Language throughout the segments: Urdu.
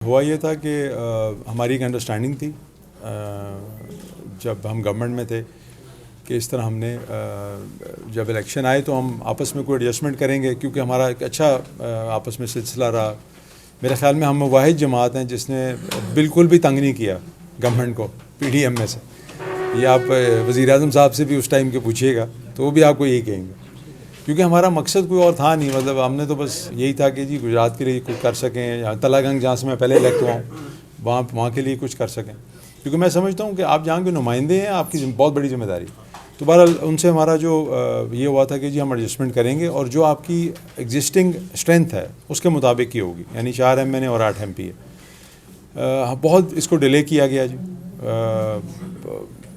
ہوا یہ تھا کہ ہماری ایک انڈرسٹینڈنگ تھی جب ہم گورنمنٹ میں تھے کہ اس طرح ہم نے جب الیکشن آئے تو ہم آپس میں کوئی ایڈجسٹمنٹ کریں گے، کیونکہ ہمارا ایک اچھا آپس میں سلسلہ رہا۔ میرے خیال میں ہم واحد جماعت ہیں جس نے بالکل بھی تنگ نہیں کیا گورنمنٹ کو پی ڈی ایم میں سے۔ یہ آپ وزیر اعظم صاحب سے بھی اس ٹائم کے پوچھیے گا تو وہ بھی آپ کو یہی کہیں گے، کیونکہ ہمارا مقصد کوئی اور تھا نہیں۔ مطلب ہم نے تو بس یہی تھا کہ جی گجرات کے لیے کچھ کر سکیں، یا تلا گنج جہاں سے میں پہلے الیکٹ ہوا ہوں وہاں کے لیے کچھ کر سکیں، کیونکہ میں سمجھتا ہوں کہ آپ جہاں کے نمائندے ہیں آپ کی بہت بڑی ذمہ داری۔ تو بہرحال ان سے ہمارا جو یہ ہوا تھا کہ جی ہم ایڈجسٹمنٹ کریں گے، اور جو آپ کی ایگزسٹنگ اسٹرینتھ ہے اس کے مطابق ہی ہوگی، یعنی 4 ایم این اے اور 8 ایم پی اے۔ بہت اس کو ڈیلے کیا گیا جی۔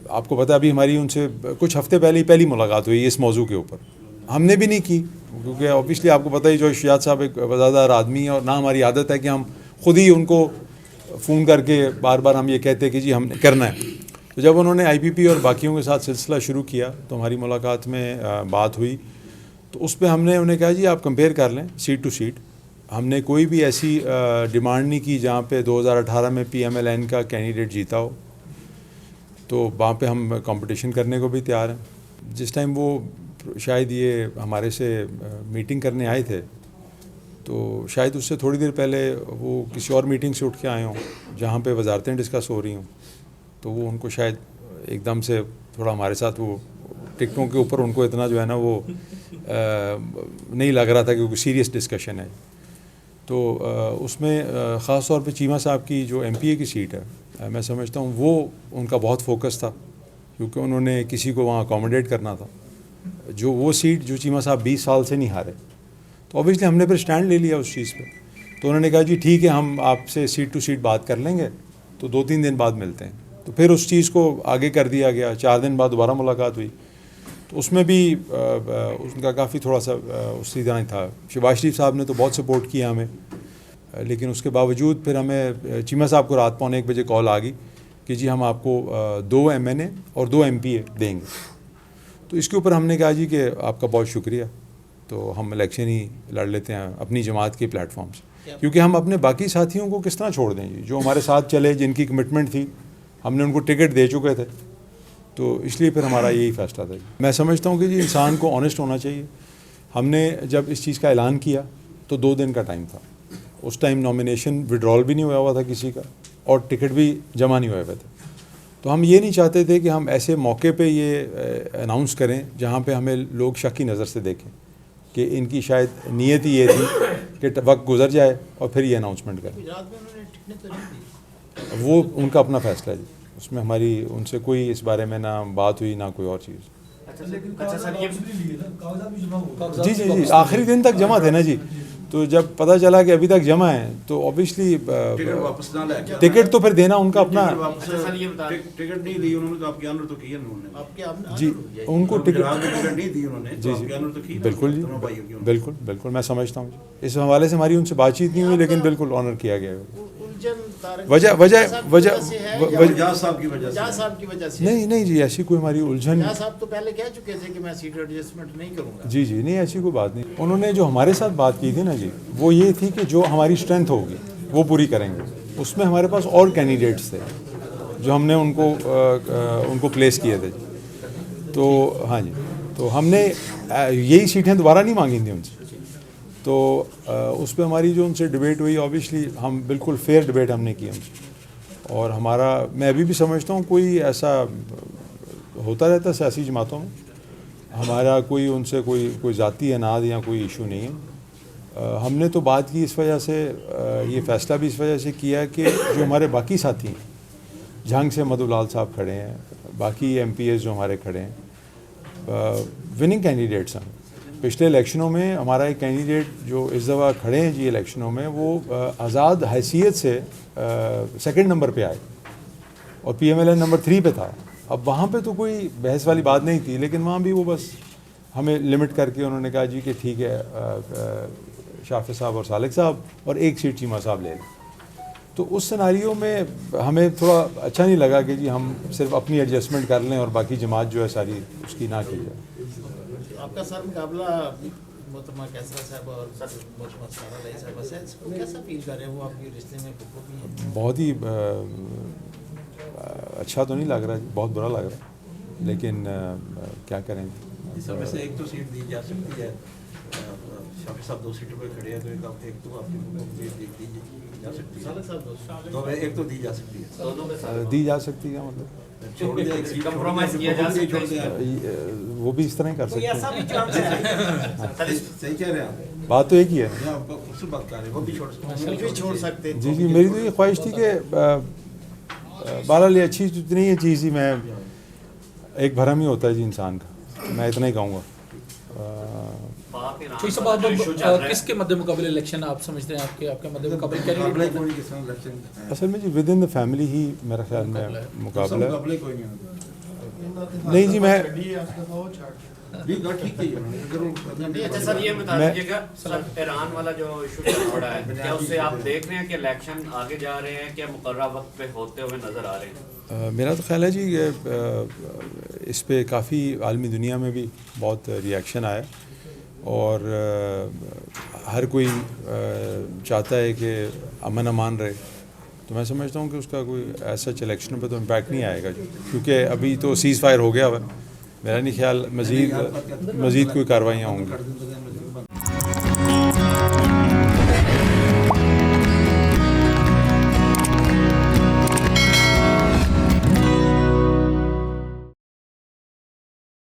آپ کو پتہ ابھی ہماری ان سے کچھ ہفتے پہلی ملاقات ہوئی اس موضوع کے اوپر، ہم نے بھی نہیں کی، کیونکہ اوبیسلی آپ کو پتہ ہی جو شجاعت صاحب ایک وفادار آدمی ہے، اور نہ ہماری عادت ہے کہ ہم خود ہی ان کو فون کر کے بار بار ہم یہ کہتے کہ جی ہم نے کرنا ہے۔ تو جب انہوں نے آئی پی پی اور باقیوں کے ساتھ سلسلہ شروع کیا تو ہماری ملاقات میں بات ہوئی، تو اس پہ ہم نے انہیں کہا جی آپ کمپیئر کر لیں سیٹ ٹو سیٹ۔ ہم نے کوئی بھی ایسی ڈیمانڈ نہیں کی جہاں پہ 2018 میں پی ایم ایل این کا کینڈیڈیٹ جیتا ہو، تو وہاں پہ ہم کمپٹیشن کرنے کو بھی تیار ہیں۔ جس ٹائم وہ شاید یہ ہمارے سے میٹنگ کرنے آئے تھے، تو شاید اس سے تھوڑی دیر پہلے وہ کسی اور میٹنگ سے اٹھ کے آئے ہوں جہاں پہ وزارتیں ڈسکس ہو رہی ہوں، تو وہ ان کو شاید ایک دم سے تھوڑا ہمارے ساتھ وہ ٹکٹوں کے اوپر ان کو اتنا جو ہے نا وہ نہیں لگ رہا تھا کہ کوئی سیریس ڈسکشن ہے۔ تو اس میں خاص طور پہ چیمہ صاحب کی جو ایم پی اے کی سیٹ ہے، میں سمجھتا ہوں وہ ان کا بہت فوکس تھا، کیونکہ انہوں نے کسی کو وہاں اکوموڈیٹ کرنا تھا۔ جو وہ سیٹ جو چیمہ صاحب 20 سال سے نہیں ہارے، تو اوبیسلی ہم نے پھر سٹینڈ لے لیا اس چیز پہ۔ تو انہوں نے کہا جی ٹھیک ہے ہم آپ سے سیٹ ٹو سیٹ بات کر لیں گے، تو 2-3 دن بعد ملتے ہیں۔ تو پھر اس چیز کو آگے کر دیا گیا، 4 دن بعد دوبارہ ملاقات ہوئی، تو اس میں بھی ان کا کافی تھوڑا سا اسی طرح ہی تھا۔ شہباز شریف صاحب نے تو بہت سپورٹ کیا ہمیں، لیکن اس کے باوجود پھر ہمیں چیمہ صاحب کو رات 1:15 بجے کال آ گئی کہ جی ہم آپ کو 2 ایم این اے اور 2 ایم پی اے دیں گے۔ تو اس کے اوپر ہم نے کہا جی کہ آپ کا بہت شکریہ، تو ہم الیکشن ہی لڑ لیتے ہیں اپنی جماعت کے پلیٹ فارم سے، کیونکہ ہم اپنے باقی ساتھیوں کو کس طرح چھوڑ دیں جی، جو ہمارے ساتھ چلے، جن کی کمٹمنٹ تھی، ہم نے ان کو ٹکٹ دے چکے تھے۔ تو اس لیے پھر ہمارا یہی فیصلہ تھا۔ میں سمجھتا ہوں کہ جی انسان کو آنیسٹ ہونا چاہیے۔ ہم نے جب اس چیز کا اعلان کیا تو 2 دن کا ٹائم تھا، اس ٹائم نامینیشن وڈرال بھی نہیں ہوا تھا کسی کا، اور ٹکٹ بھی جمع نہیں ہوئے تھے۔ تو ہم یہ نہیں چاہتے تھے کہ ہم ایسے موقع پہ یہ اناؤنس کریں جہاں پہ ہمیں لوگ شک کی نظر سے دیکھیں کہ ان کی شاید نیت ہی یہ تھی کہ وقت گزر جائے اور پھر یہ اناؤنسمنٹ کریں۔ وہ ان کا اپنا فیصلہ ہے جی، اس میں ہماری ان سے کوئی اس بارے میں نہ بات ہوئی نہ کوئی اور چیز۔ جی جی جی آخری دن تک جمع تھے نا جی، تو جب پتہ چلا کہ ابھی تک جمع ہے تو اوبیسلی ٹکٹ تو پھر دینا ان کا اپنا۔ ٹکٹ نہیں دی انہوں نے تو آپ کے آنر تو کیا انہوں نے جی ان کو ٹکٹ نہیں دی انہوں نے، جی جی بالکل جی بالکل بالکل میں سمجھتا ہوں جی، اس حوالے سے ہماری ان سے بات چیت نہیں ہوئی، لیکن بالکل آنر کیا گیا ہے۔ وجہ صاحب کی وجہ سے نہیں جی ایسی کوئی ہماری الجھن صاحب تو پہلے کہہ چکے تھے کہ میں سیٹ ایڈجسٹمنٹ نہیں کروں گا۔ جی نہیں ایسی کوئی بات نہیں۔ انہوں نے جو ہمارے ساتھ بات کی تھی نا جی، وہ یہ تھی کہ جو ہماری اسٹرینتھ ہوگی وہ پوری کریں گے۔ اس میں ہمارے پاس اور کینڈیڈیٹس تھے جو ہم نے ان کو پلیس کیے تھے، تو ہاں جی، تو ہم نے یہی سیٹیں دوبارہ نہیں مانگی تھیں ان سے۔ تو اس پہ ہماری جو ان سے ڈبیٹ ہوئی، اوبیسلی ہم بالکل فیئر ڈبیٹ ہم نے کی ان سے، اور ہمارا میں ابھی بھی سمجھتا ہوں کوئی ایسا ہوتا رہتا ہے سیاسی جماعتوں میں، ہمارا کوئی ان سے کوئی ذاتی اناد یا کوئی ایشو نہیں ہے۔ ہم نے تو بات کی اس وجہ سے، یہ فیصلہ بھی اس وجہ سے کیا کہ جو ہمارے باقی ساتھی ہیں، جھنگ سے مدھو لال صاحب کھڑے ہیں، باقی ایم پی ایز جو ہمارے کھڑے ہیں، وننگ کینڈیڈیٹس ہیں۔ پچھلے الیکشنوں میں ہمارا ایک کینڈیڈیٹ جو اس دفعہ کھڑے ہیں جی الیکشنوں میں، وہ آزاد حیثیت سے 2nd نمبر پہ آئے اور P M L N number 3 پہ تھا۔ اب وہاں پہ تو کوئی بحث والی بات نہیں تھی، لیکن وہاں بھی وہ بس ہمیں لمٹ کر کے انہوں نے کہا جی کہ ٹھیک ہے شافع صاحب اور سالک صاحب اور 1 سیٹ چیمہ صاحب لے لیں۔ تو اس سیناریو میں ہمیں تھوڑا اچھا نہیں لگا کہ جی ہم صرف اپنی ایڈجسٹمنٹ کر لیں اور باقی جماعت جو ہے ساری اس کی نہ کی جائے۔ آپ کا سر مقابلہ محترمہ کیسرا صاحب اور محترمہ سارہ علیہ صاحبہ سے وہ کیسا فیل کر رہے ہیں؟ وہ آپ کے رشتے میں بھی ہیں؟ بہت ہی اچھا تو نہیں لگ رہا، بہت برا لگ رہا ہے، لیکن کیا کریں. اس میں سے ایک تو سیٹ دی جا سکتی ہے، شافی صاحب 2 سیٹوں پہ کھڑے ہیں، تو ایک تو آپ کی دی جا سکتی ہے، صالح صاحب تو ایک تو دی جا سکتی ہے، دونوں میں دی جا سکتی ہے مطلب چھوڑ دیا ایک سیٹ کمپرومائز کیا جا سکتا ہے. وہ بھی اس طرح ہی کر سکتے ایسا ہیں. بھی چانس ہے صحیح کہہ رہے ہیں آپ، بات تو ایک ہی ہے. آپ خوبصورت بات کر رہے ہیں، وہ بھی چھوڑ سکتے وہ بھی چھوڑ سکتے. جی جی، میری تو یہ خواہش تھی کہ بہرحال یہ اچھی اتنی یہ چیز ہی، میں ایک بھرم ہی ہوتا ہے جی انسان کا، میں اتنا ہی کہوں گا. شوئی صاحب آپ کس کے مد مقابل الیکشن آپ سمجھتے ہیں، آپ کے مد مقابل کینڈیڈیٹ؟ اصل میں جی ود ان دا فیملی ہی میرا خیال میں مقابلہ ہے. مقابلے کوئی نہیں نہیں جی، میں اچھا سر، یہ بتا دیجیے گا سر، ایران والا جو ایشو چل پڑا ہے، کیا اس سے آپ دیکھ رہے ہیں کہ الیکشن آگے جا رہے ہیں، کیا مقررہ وقت پہ ہوتے ہوئے نظر آ رہے ہیں؟ میرا تو خیال ہے جی اس پہ کافی عالمی دنیا میں بھی بہت ریئیکشن آیا، اور ہر کوئی چاہتا ہے کہ امن امان رہے. تو میں سمجھتا ہوں کہ اس کا کوئی ایسا الیکشن پہ تو امپیکٹ نہیں آئے گا جی، کیونکہ ابھی تو سیز فائر ہو گیا ہوا. میرا نہیں خیال مزید کوئی کاروائیاں ہوں گی.